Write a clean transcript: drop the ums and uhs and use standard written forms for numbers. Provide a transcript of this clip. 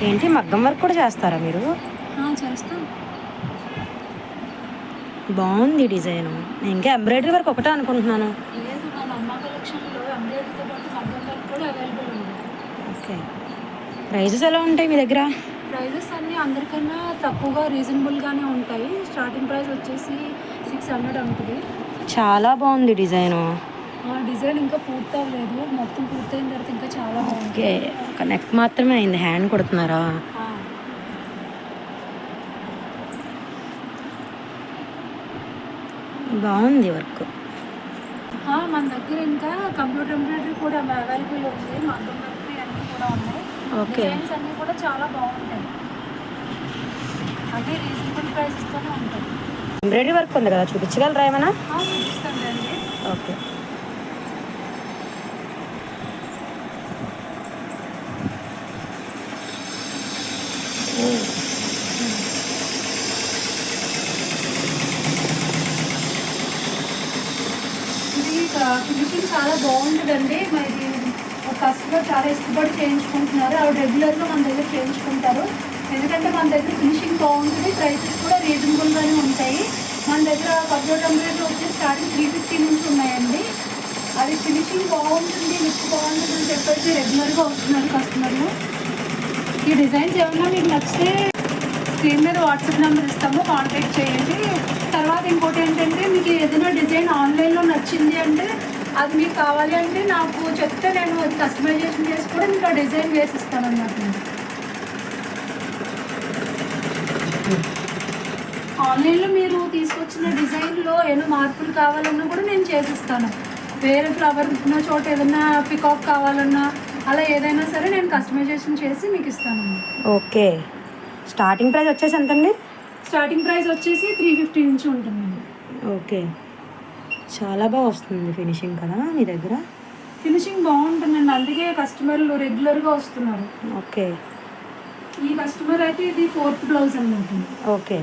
ఏంటి మగ్గం వర్క్ కూడా చేస్తారా మీరు? చేస్తాం. బాగుంది డిజైన్. నేను ఇంకా ఎంబ్రాయిడరీ వర్క్ ఒకటే అనుకుంటున్నాను. లేదు, మన అమ్మ కలెక్షన్లో ఎంబ్రాయిడరీతో పాటు మగ్గం వర్క్ కూడా అవైలబుల్ ఉంది. ఓకే. ప్రైజెస్ ఎలా ఉంటాయి మీ దగ్గర? ప్రైజెస్ అన్నీ అందరికన్నా తక్కువగా రీజనబుల్గానే ఉంటాయి. స్టార్టింగ్ ప్రైస్ వచ్చేసి 600 ఉంటుంది. చాలా బాగుంది డిజైను. డిజైన్ ఇంకా పూర్తి అవ్వలేదు, మొత్తం పూర్తయిన తర్వాత ఇంకా చాలా బాగుంది. ఓకే, ఒక నెక్ మాత్రమే అయింది. హ్యాండ్ కుడుతున్నారా? బాగుంది వర్క్. మన దగ్గర ఇంకా కంప్యూటర్ ఎంబ్రాయిడరీ కూడా అవైలబుల్ ఉంది. మగ్గం వర్క్ అన్నీ కూడా ఉన్నాయి. ఓకే. డిజైన్స్ అన్నీ కూడా చాలా బాగుంటాయి. అదే రీజనబుల్ ప్రైసెస్తోనే ఉంటాయి. ఎంబ్రాయిడరీ వర్క్ ఉంది కదా, చూపించగలరా ఏమైనా? చూపిస్తానండి. ఓకే. ఇది ఫినిషింగ్ చాలా బాగుంటుందండి. మరి ఒక కస్టమర్ చాలా ఇష్టపడి చేయించుకుంటున్నారు. ఆవిడ రెగ్యులర్గా మన దగ్గర చేయించుకుంటారు. ఎందుకంటే మన దగ్గర ఫినిషింగ్ బాగుంటుంది, ప్రైసెస్ కూడా రీజనబుల్గానే ఉంటాయి. మన దగ్గర కంప్యూటర్ ఎంబ్రాయిడరీ వచ్చి స్టార్టింగ్ 350 నుంచి ఉన్నాయండి. అది ఫినిషింగ్ బాగుంటుంది, లుక్ బాగుంటుంది అని చెప్పేసి రెగ్యులర్గా వస్తున్నారు కస్టమర్లు. ఈ డిజైన్స్ ఏమన్నా మీకు నచ్చితే స్క్రీన్ మీద వాట్సాప్ నెంబర్ ఇస్తాము, కాంటాక్ట్ చేయండి. తర్వాత ఇంకోటి ఏంటంటే, మీకు ఏదైనా డిజైన్ ఆన్లైన్లో నచ్చింది అంటే అది మీకు కావాలి అంటే నాకు చెప్తే నేను అది కస్టమైజేషన్ చేసి కూడా మీకు ఆ డిజైన్ వేసి ఇస్తాను అన్నమాట. ఆన్లైన్లో మీరు తీసుకొచ్చిన డిజైన్లో ఏమైనా మార్పులు కావాలన్నా కూడా నేను చేసిస్తాను. వేరే ఫ్లవర్ ఉన్న చోట ఏదైనా పికాక్ కావాలన్నా అలా ఏదైనా సరే నేను కస్టమైజేషన్ చేసి మీకు ఇస్తాను. ఓకే. స్టార్టింగ్ ప్రైస్ వచ్చేసి ఎంతండి? స్టార్టింగ్ ప్రైస్ వచ్చేసి 350 నుంచి ఉంటుందండి. ఓకే, చాలా బాగా వస్తుంది ఫినిషింగ్ కదా మీ దగ్గర? ఫినిషింగ్ బాగుంటుందండి, అందుకే కస్టమర్లు రెగ్యులర్గా వస్తున్నారు. ఓకే. ఈ కస్టమర్ అయితే ఇది 4th బ్లౌజ్ అన్నమాట. ఓకే.